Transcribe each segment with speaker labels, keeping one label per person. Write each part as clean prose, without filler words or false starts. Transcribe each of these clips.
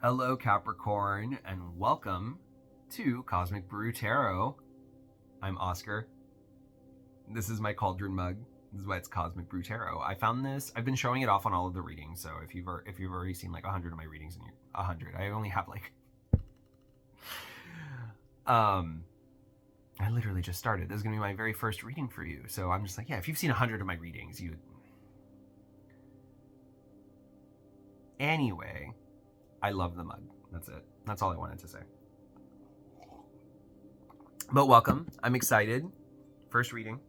Speaker 1: Hello, Capricorn, and welcome to Cosmic Brew Tarot. I'm Oscar. This is my cauldron mug. This is why it's Cosmic Brew Tarot. I found this. I've been showing it off on all of the readings. So if you've already seen like 100 of my readings, and you're 100, I only have like. I literally just started. This is gonna be my very first reading for you. So I'm just like, yeah. If you've seen 100 of my readings, you. Anyway. I love the mug. That's it. That's all I wanted to say. But welcome. I'm excited. First reading.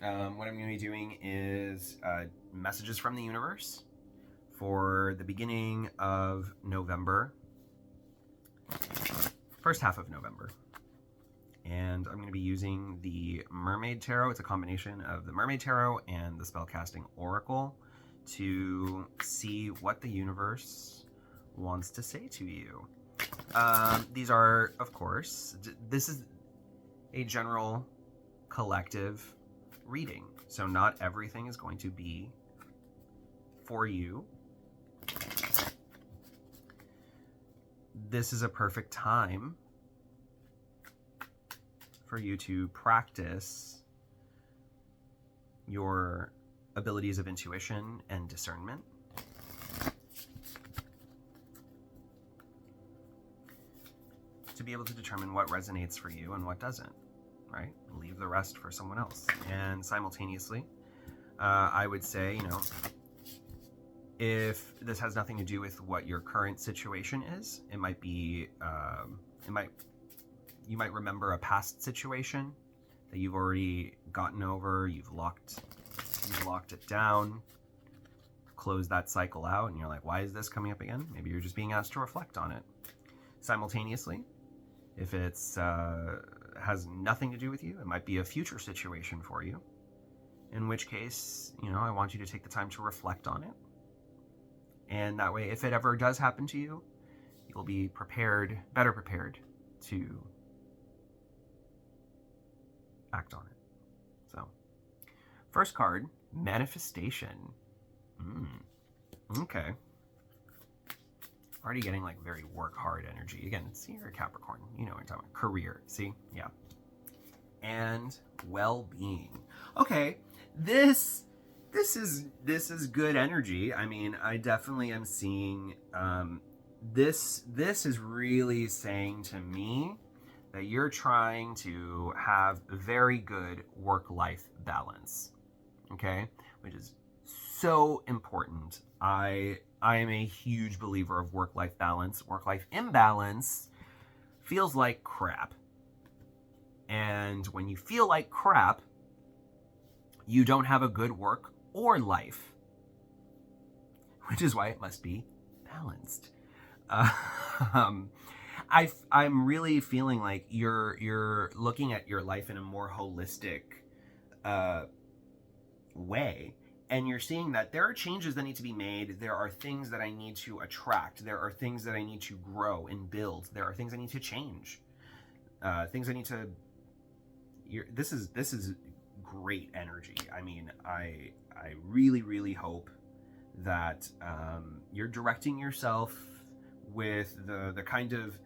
Speaker 1: What I'm going to be doing is messages from the universe for the beginning of November. First half of November. And I'm going to be using the Mermaid Tarot. It's a combination of the Mermaid Tarot and the Spellcasting Oracle to see what the universe wants to say to you. These are, of course, this is a general collective reading. So not everything is going to be for you. This is a perfect time for you to practice your abilities of intuition and discernment. To be able to determine what resonates for you and what doesn't, right? Leave the rest for someone else. And simultaneously, I would say, if this has nothing to do with what your current situation is, it might be, you might remember a past situation that you've already gotten over, you've locked it down, closed that cycle out, and you're like, why is this coming up again? Maybe you're just being asked to reflect on it. Simultaneously, if it's has nothing to do with you, it might be a future situation for you. In which case, I want you to take the time to reflect on it. And that way, if it ever does happen to you, you'll be better prepared to act on it. So, first card, Manifestation. Okay. Already getting like very work hard energy. Again, see, you're a Capricorn. You know what I'm talking about. Career. See? Yeah. And well-being. Okay. This is good energy. I mean, I definitely am seeing this is really saying to me that you're trying to have very good work-life balance. Okay? Which is so important. I am a huge believer of work-life balance. Work-life imbalance feels like crap. And when you feel like crap, you don't have a good work or life. Which is why it must be balanced. I'm really feeling like you're looking at your life in a more holistic way. And you're seeing that there are changes that need to be made. There are things that I need to attract. There are things that I need to grow and build. There are things I need to change. Things I need to. This is great energy. I mean, I really, really hope that you're directing yourself with the kind of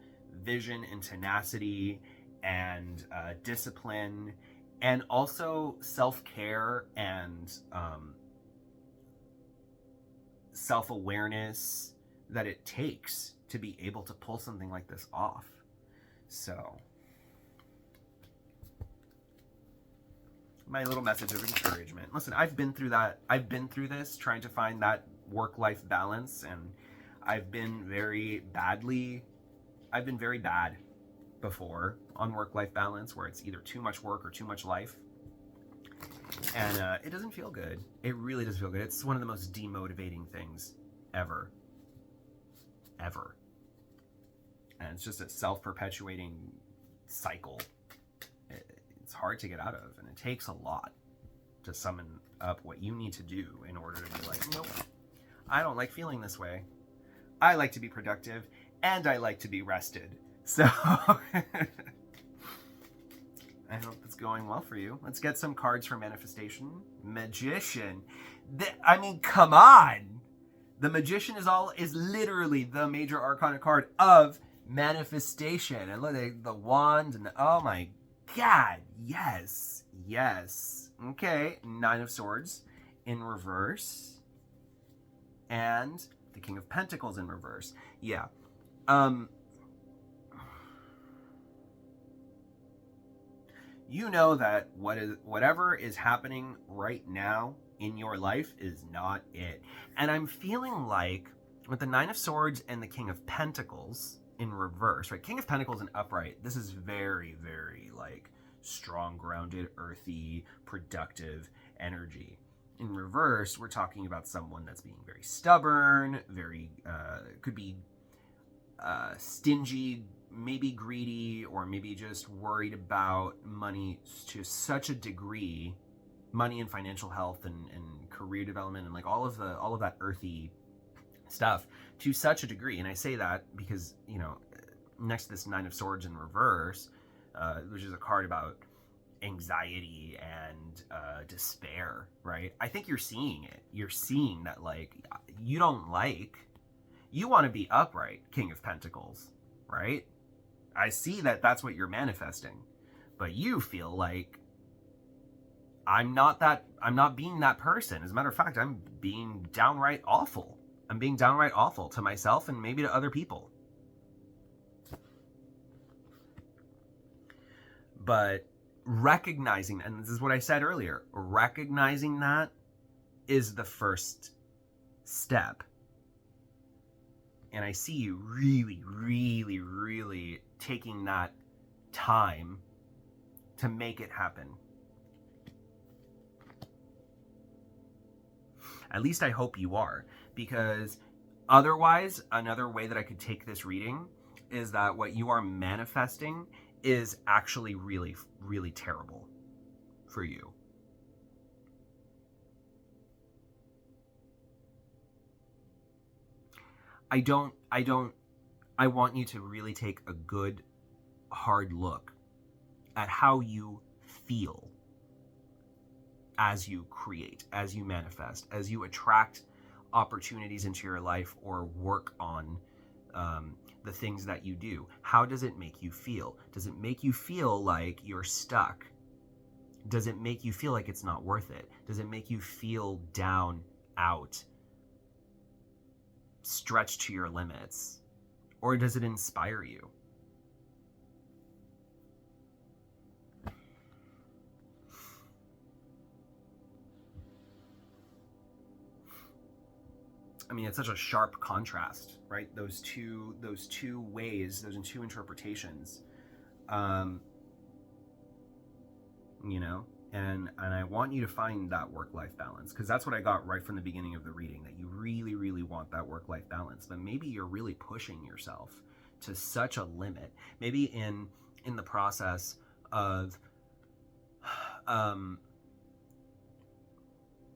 Speaker 1: vision and tenacity and discipline, and also self-care and self-awareness that it takes to be able to pull something like this off. So, my little message of encouragement. Listen, I've been through that. I've been through this, trying to find that work-life balance, and I've been very bad before on work-life balance, where it's either too much work or too much life. And it doesn't feel good. It really doesn't feel good. It's one of the most demotivating things ever. Ever. And it's just a self-perpetuating cycle. It's hard to get out of, and it takes a lot to summon up what you need to do in order to be like, nope, I don't like feeling this way. I like to be productive, and I like to be rested. So, I hope it's going well for you. Let's get some cards for manifestation. Magician. I mean, come on. The Magician is literally the major arcana card of manifestation. And look, the wand and oh my god, yes, yes. Okay, Nine of Swords in reverse, and the King of Pentacles in reverse. Yeah. You know that whatever is happening right now in your life is not it. And I'm feeling like with the Nine of Swords and the King of Pentacles in reverse, right? King of Pentacles in upright, this is very, very like strong, grounded, earthy, productive energy. In reverse, we're talking about someone that's being very stubborn, very, could be stingy, maybe greedy, or maybe just worried about money to such a degree, money and financial health and career development and like all of that earthy stuff to such a degree. And I say that because, you know, next to this Nine of Swords in reverse, which is a card about anxiety and despair, right? I think you're seeing it. You're seeing that like you want to be upright, King of Pentacles, right? I see that that's what you're manifesting, but you feel like I'm not being that person. As a matter of fact, I'm being downright awful. I'm being downright awful to myself and maybe to other people. But recognizing, and this is what I said earlier, recognizing that is the first step. And I see you really, really, really taking that time to make it happen. At least I hope you are, because otherwise, another way that I could take this reading is that what you are manifesting is actually really, really terrible for you. I want you to really take a good, hard look at how you feel as you create, as you manifest, as you attract opportunities into your life or work on the things that you do. How does it make you feel? Does it make you feel like you're stuck? Does it make you feel like it's not worth it? Does it make you feel down, out, stretched to your limits? Or does it inspire you? I mean, it's such a sharp contrast, right? Those two ways, those two interpretations, you know, and I want you to find that work-life balance, because that's what I got right from the beginning of the reading, that you really, really want that work-life balance, but maybe you're really pushing yourself to such a limit. Maybe in the process of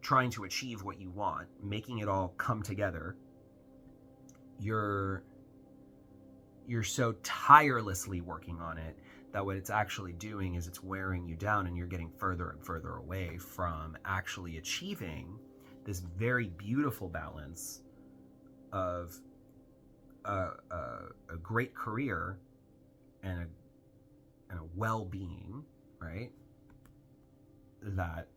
Speaker 1: trying to achieve what you want, making it all come together, you're so tirelessly working on it that what it's actually doing is it's wearing you down, and you're getting further and further away from actually achieving this very beautiful balance of a great career and a well-being, right? That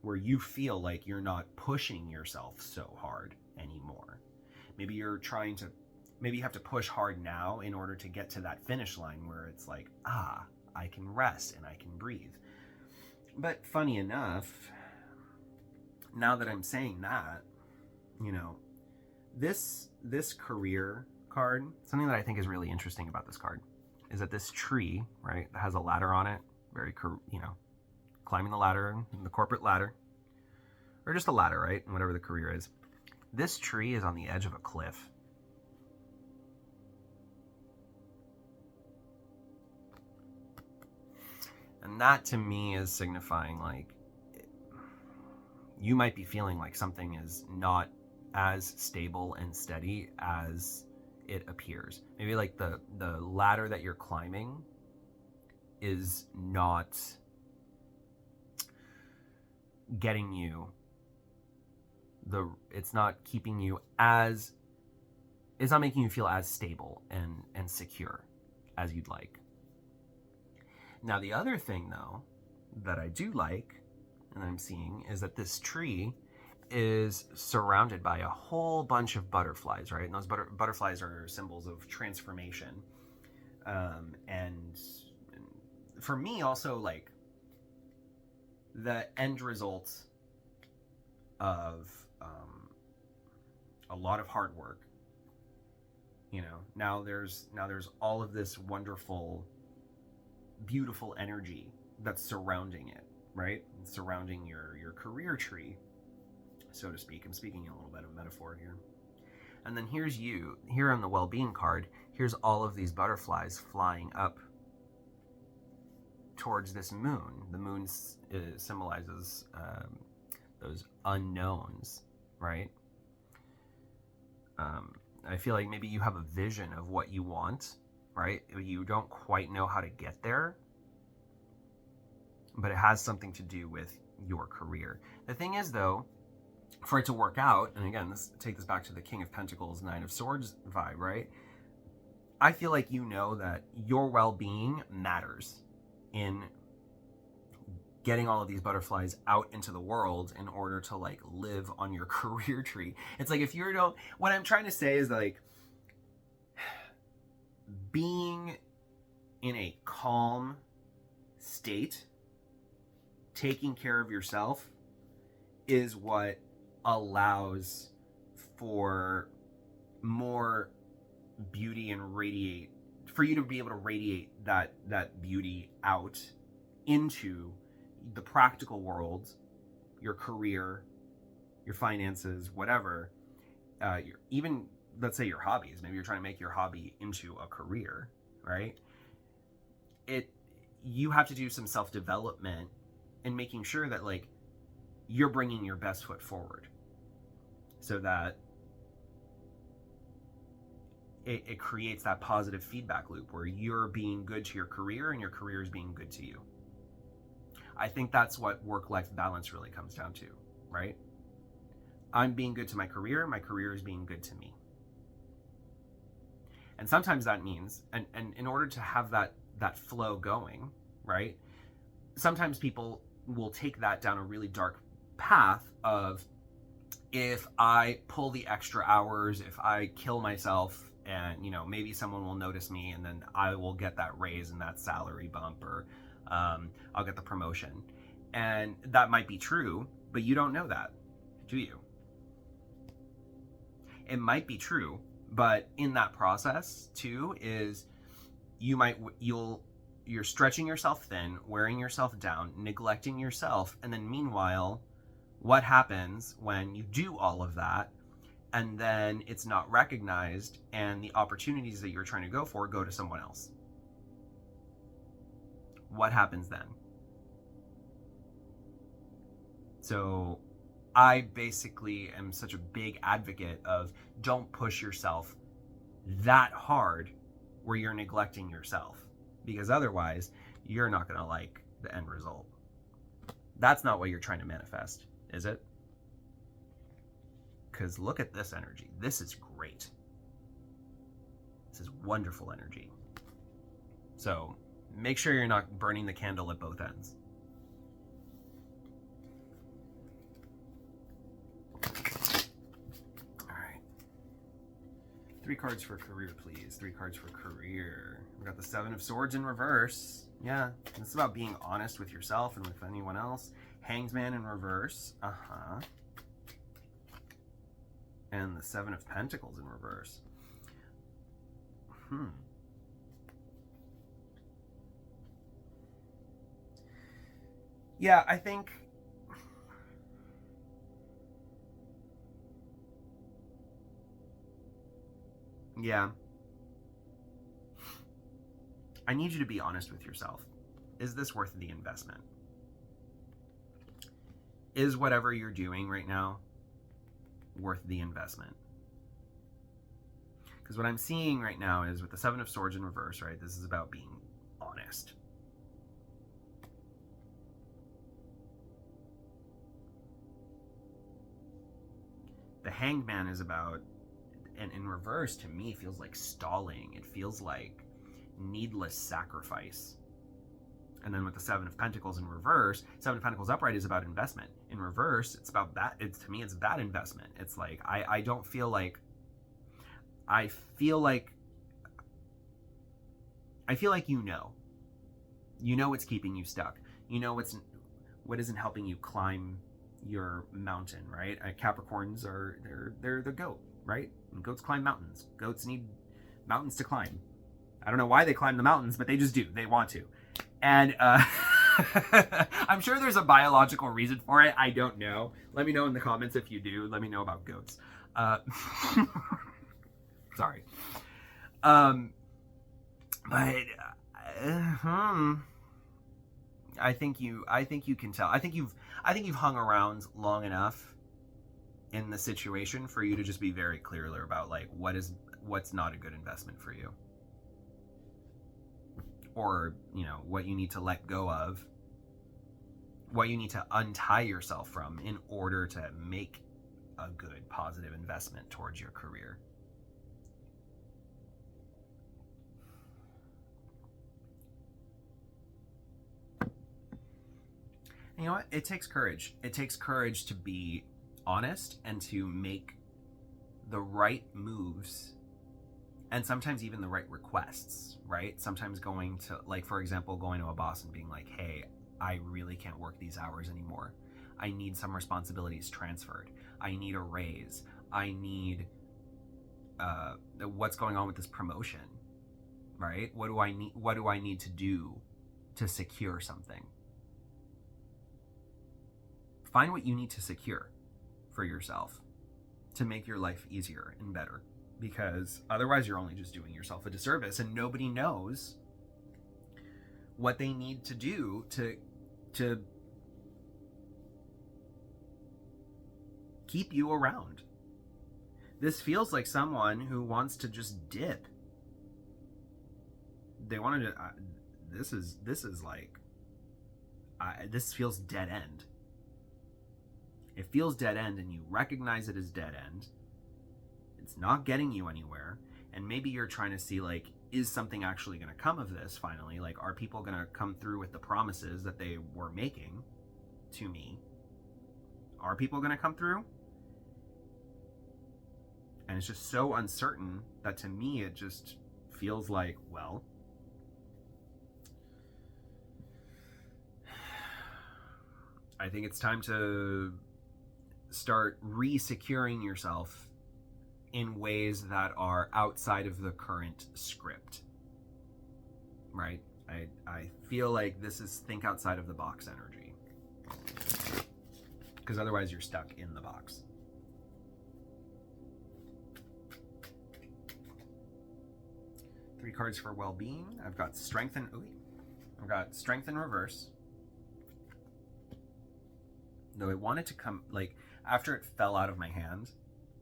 Speaker 1: where you feel like you're not pushing yourself so hard anymore. Maybe you have to push hard now in order to get to that finish line where it's like, I can rest and I can breathe. But funny enough, now that I'm saying that, you know, this career card, something that I think is really interesting about this card is that this tree, right, that has a ladder on it, very, you know, climbing the ladder, the corporate ladder, or just a ladder, right? And whatever the career is. This tree is on the edge of a cliff. And that to me is signifying like you might be feeling like something is not as stable and steady as it appears. Maybe like the ladder that you're climbing is not getting you it's not keeping you as, it's not making you feel as stable and secure as you'd like. Now, the other thing, though, that I do like, and I'm seeing, is that this tree is surrounded by a whole bunch of butterflies, right? And those butterflies are symbols of transformation. And for me, also, like, the end result of a lot of hard work, you know, now there's all of this wonderful, beautiful energy that's surrounding it, right? Surrounding your career tree, so to speak. I'm speaking a little bit of metaphor here. And then here's you, here on the well-being card, here's all of these butterflies flying up towards this moon. The moon symbolizes those unknowns, right? I feel like maybe you have a vision of what you want, right? You don't quite know how to get there, but it has something to do with your career. The thing is, though, for it to work out, and again, take this back to the King of Pentacles, Nine of Swords vibe, right? I feel like you know that your well-being matters in getting all of these butterflies out into the world in order to, like, live on your career tree. It's like, if you don't, what I'm trying to say is, like, being in a calm state, taking care of yourself, is what allows for more beauty and radiate, for you to be able to radiate that beauty out into the practical world, your career, your finances, whatever, even, let's say, your hobbies. Maybe you're trying to make your hobby into a career, right? You have to do some self-development and making sure that, like, you're bringing your best foot forward, so that it creates that positive feedback loop where you're being good to your career and your career is being good to you. I think that's what work-life balance really comes down to, right? I'm being good to my career is being good to me. And sometimes that means, and in order to have that flow going, right? Sometimes people will take that down a really dark path of, if I pull the extra hours, if I kill myself, and, you know, maybe someone will notice me and then I will get that raise and that salary bump, or I'll get the promotion. And that might be true, but you don't know that, do you? It might be true, but in that process too is you're stretching yourself thin, wearing yourself down, neglecting yourself, and then meanwhile, what happens when you do all of that and then it's not recognized and the opportunities that you're trying to go for go to someone else? What happens then? So I basically am such a big advocate of, don't push yourself that hard where you're neglecting yourself, because otherwise you're not going to like the end result. That's not what you're trying to manifest, is it? Because look at this energy. This is great. This is wonderful energy. So make sure you're not burning the candle at both ends. All right. 3 cards for career, please. 3 cards for career. We got the 7 of Swords in reverse. Yeah, it's about being honest with yourself and with anyone else. Hanged Man in reverse. And the 7 of Pentacles in reverse. Yeah, I think I need you to be honest with yourself. Is this worth the investment? Is whatever you're doing right now worth the investment? Because what I'm seeing right now is, with the 7 of Swords in reverse, right, this is about being honest. The Hanged Man is about, and in reverse to me feels like stalling. It feels like needless sacrifice. And then with the Seven of Pentacles in reverse, Seven of Pentacles upright is about investment. In reverse, it's about that. To me, it's bad investment. It's like, I don't feel like, I feel like you know what's keeping you stuck. You know what isn't helping you climb your mountain, right? Capricorns they're the goat, right? And goats climb mountains. Goats need mountains to climb. I don't know why they climb the mountains, but they just do. They want to. And I'm sure there's a biological reason for it. I don't know. Let me know in the comments if you do. Let me know about goats. Sorry. But I think you can tell. I think you've hung around long enough in the situation for you to just be very clear about like what's not a good investment for you. Or, what you need to let go of, what you need to untie yourself from in order to make a good, positive investment towards your career. You know what? It takes courage. It takes courage to be honest and to make the right moves, and sometimes even the right requests, right? Sometimes going to, like, for example, going to a boss and being like, hey, I really can't work these hours anymore. I need some responsibilities transferred. I need a raise. I need, what's going on with this promotion, right? What do I need to do to secure something? Find what you need to secure for yourself to make your life easier and better. Because otherwise you're only just doing yourself a disservice, and nobody knows what they need to do to keep you around. This feels like someone who wants to just dip. They wanted to. This is like. This feels dead end. It feels dead end, and you recognize it as dead end. It's not getting you anywhere, and maybe you're trying to see, like, is something actually going to come of this finally? Like, are people going to come through with the promises that they were making to me? Are people going to come through? And it's just so uncertain that to me it just feels like, well, I think it's time to start re-securing yourself in ways that are outside of the current script, right? I feel like this is think outside of the box energy, because otherwise you're stuck in the box. Three cards for well-being. I've got strength and I've got strength in reverse. Though it wanted to come, like, after it fell out of my hand,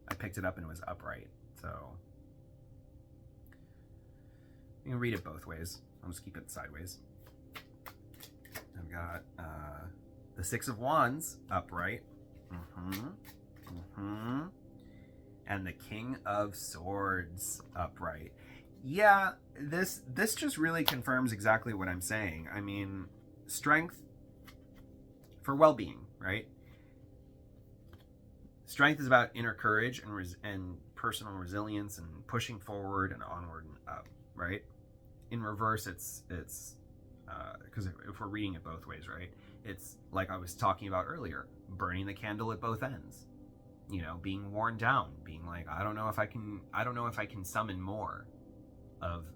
Speaker 1: I picked it up and it was upright. So you can read it both ways. I'll just keep it sideways. I've got the Six of Wands upright. And the King of Swords upright. Yeah, this just really confirms exactly what I'm saying. I mean, strength for well-being, right? Strength is about inner courage and personal resilience and pushing forward and onward and up, right? In reverse, it's because if we're reading it both ways, right? It's like I was talking about earlier, burning the candle at both ends. You know, being worn down, being like, I don't know if I can summon more of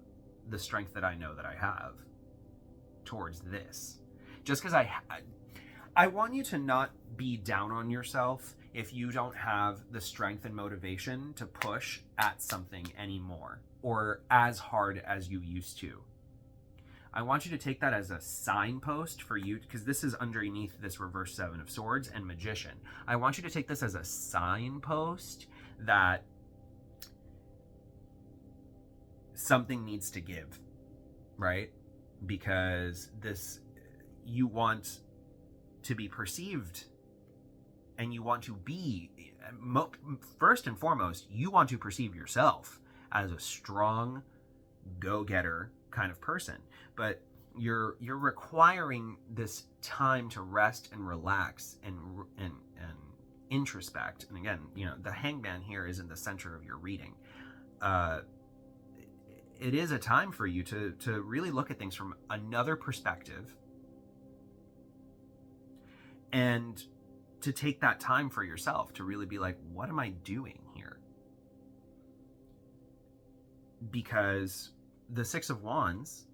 Speaker 1: the strength that I know that I have towards this. Just because I want you to not be down on yourself if you don't have the strength and motivation to push at something anymore or as hard as you used to. I want you to take that as a signpost for you, because this is underneath this reverse Seven of Swords and Magician. I want you to take this as a signpost that something needs to give, right? Because you want to be perceived and you want to be, first and foremost, you want to perceive yourself as a strong, go-getter kind of person. But you're requiring this time to rest and relax and introspect. And again, the hangman here is in the center of your reading. It is a time for you to really look at things from another perspective, and to take that time for yourself to really be like, what am I doing here? Because the Six of Wands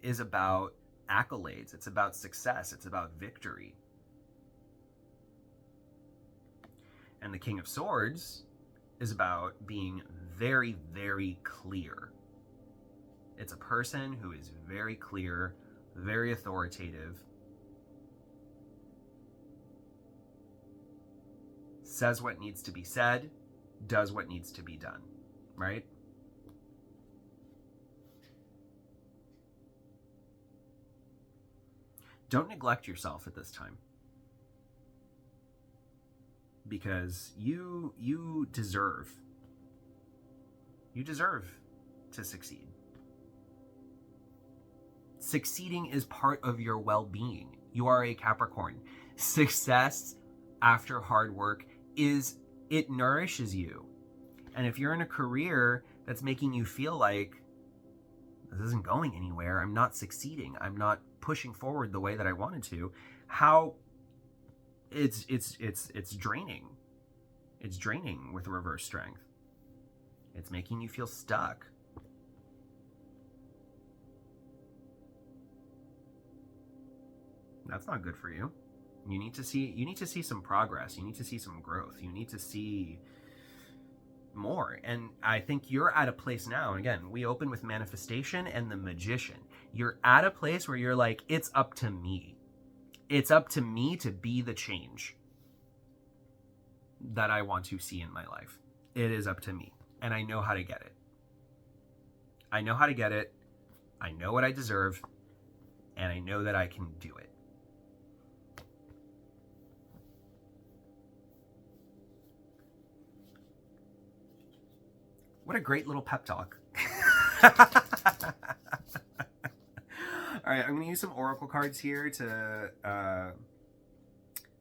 Speaker 1: is about accolades. It's about success. It's about victory. And the King of Swords is about being very, very clear. It's a person who is very clear, very authoritative, says what needs to be said, does what needs to be done, right? Don't neglect yourself at this time, because you deserve to succeed. Succeeding is part of your well-being. You are a Capricorn. Success after hard work it nourishes you. And if you're in a career that's making you feel like this isn't going anywhere, I'm not succeeding, I'm not pushing forward the way that I wanted to, how it's draining. It's draining with reverse strength. It's making you feel stuck. That's not good for you. You need to see some progress. You need to see some growth. You need to see more. And I think you're at a place now, and again, we open with manifestation and the Magician. You're at a place where you're like, it's up to me. It's up to me to be the change that I want to see in my life. It is up to me. And I know how to get it. I know how to get it. I know what I deserve. And I know that I can do it. What a great little pep talk. All right, I'm going to use some oracle cards here to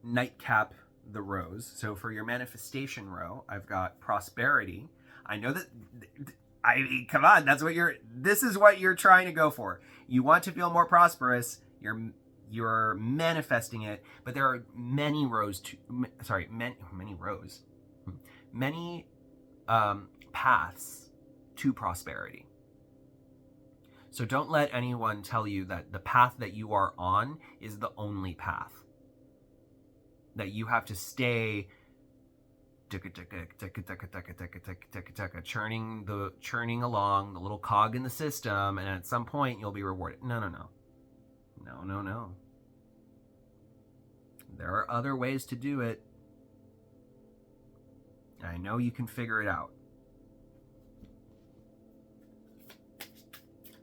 Speaker 1: nightcap the rows. So for your manifestation row, I've got prosperity. I know that, come on, this is what you're trying to go for. You want to feel more prosperous. You're manifesting it, but there are many rows many paths to prosperity. So don't let anyone tell you that the path that you are on is the only path. That you have to stay churning along the little cog in the system, and at some point you'll be rewarded. No. There are other ways to do it. I know you can figure it out.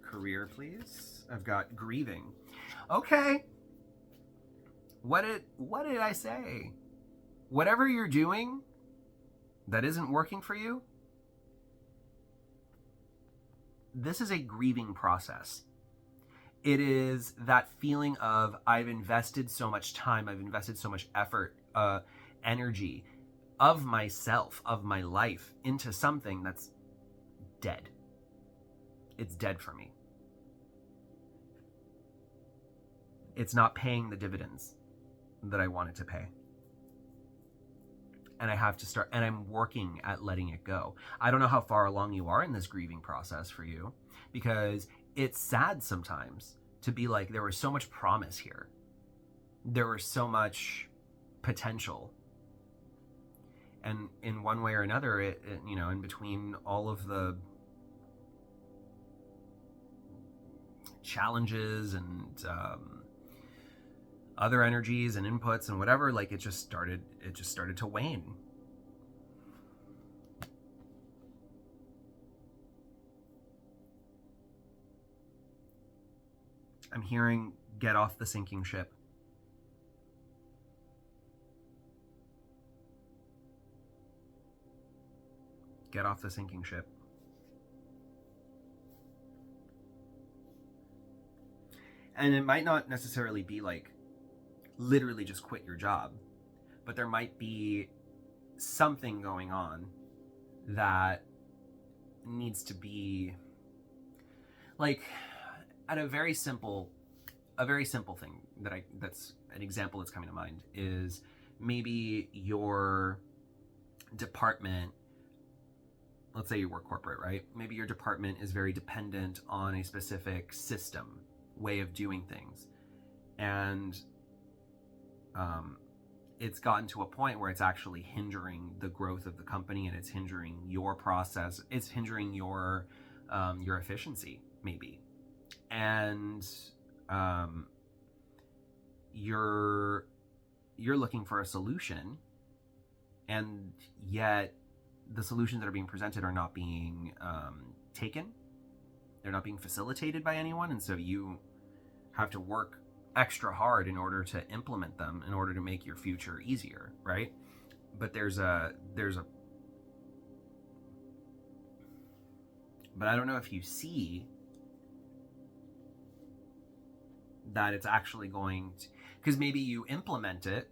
Speaker 1: Career, please. I've got grieving. Okay. What did I say? Whatever you're doing that isn't working for you, this is a grieving process. It is that feeling of, I've invested so much time, I've invested so much effort, energy of myself, of my life, into something that's dead. It's dead for me. It's not paying the dividends that I wanted to pay. And I have to start, and I'm working at letting it go. I don't know how far along you are in this grieving process for you, because it's sad sometimes to be like, there was so much promise here. There was so much potential. And in one way or another, in between all of the challenges and other energies and inputs and whatever, like it just started to wane. I'm hearing, get off the sinking ship. Get off the sinking ship. And it might not necessarily be like literally just quit your job, but there might be something going on that needs to be like at a very simple thing that's an example that's coming to mind is maybe your department, let's say you work corporate, right? Maybe your department is very dependent on a specific system, way of doing things. And it's gotten to a point where it's actually hindering the growth of the company, and it's hindering your process. It's hindering your efficiency, maybe. And you're looking for a solution, and yet the solutions that are being presented are not being taken. They're not being facilitated by anyone, and so you have to work extra hard in order to implement them, in order to make your future easier, right? But but I don't know if you see that it's actually going to, because maybe you implement it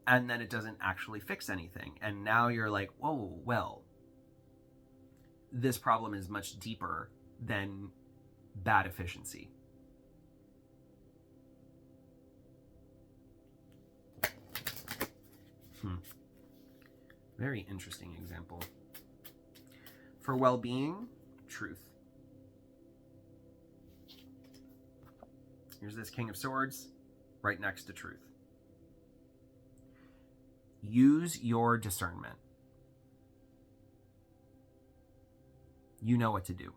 Speaker 1: and then it doesn't actually fix anything, and now you're like, whoa, well, this problem is much deeper than bad efficiency. Very interesting example. For well-being, truth. Here's this King of Swords right next to truth. Use your discernment. You know what to do.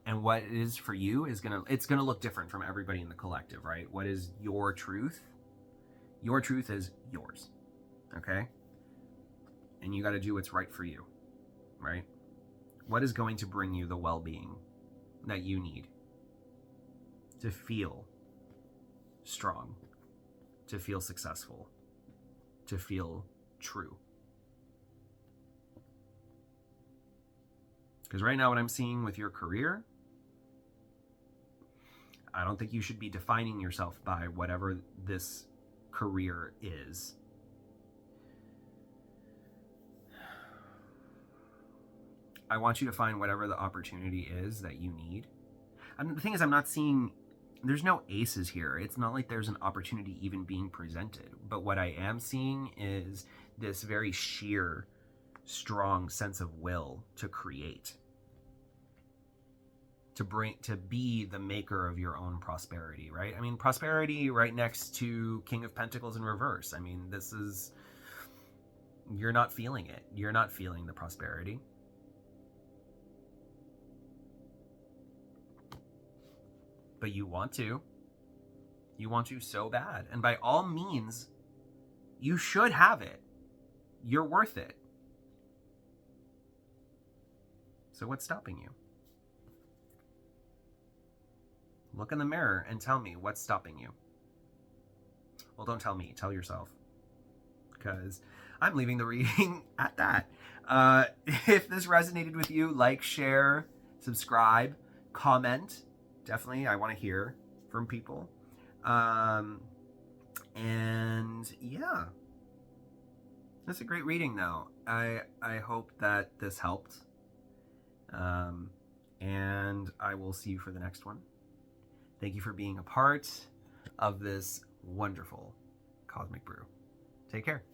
Speaker 1: And what it is for you is it's gonna look different from everybody in the collective, right? What is your truth? Your truth is yours, okay? And you got to do what's right for you, right? What is going to bring you the well-being that you need to feel strong, to feel successful, to feel true? Because right now what I'm seeing with your career, I don't think you should be defining yourself by whatever this career is. I want you to find whatever the opportunity is that you need. And the thing is, I'm not seeing, there's no aces here. It's not like there's an opportunity even being presented. But what I am seeing is this very sheer, strong sense of will to create. To be the maker of your own prosperity, right? I mean, prosperity right next to King of Pentacles in reverse. I mean, this is, you're not feeling it. You're not feeling the prosperity. But you want to. You want to so bad. And by all means, you should have it. You're worth it. So what's stopping you? Look in the mirror and tell me what's stopping you. Well, don't tell me. Tell yourself. Because I'm leaving the reading at that. If this resonated with you, like, share, subscribe, comment. Definitely, I want to hear from people. And yeah. That's a great reading, though. I hope that this helped. And I will see you for the next one. Thank you for being a part of this wonderful Cosmic Brew. Take care.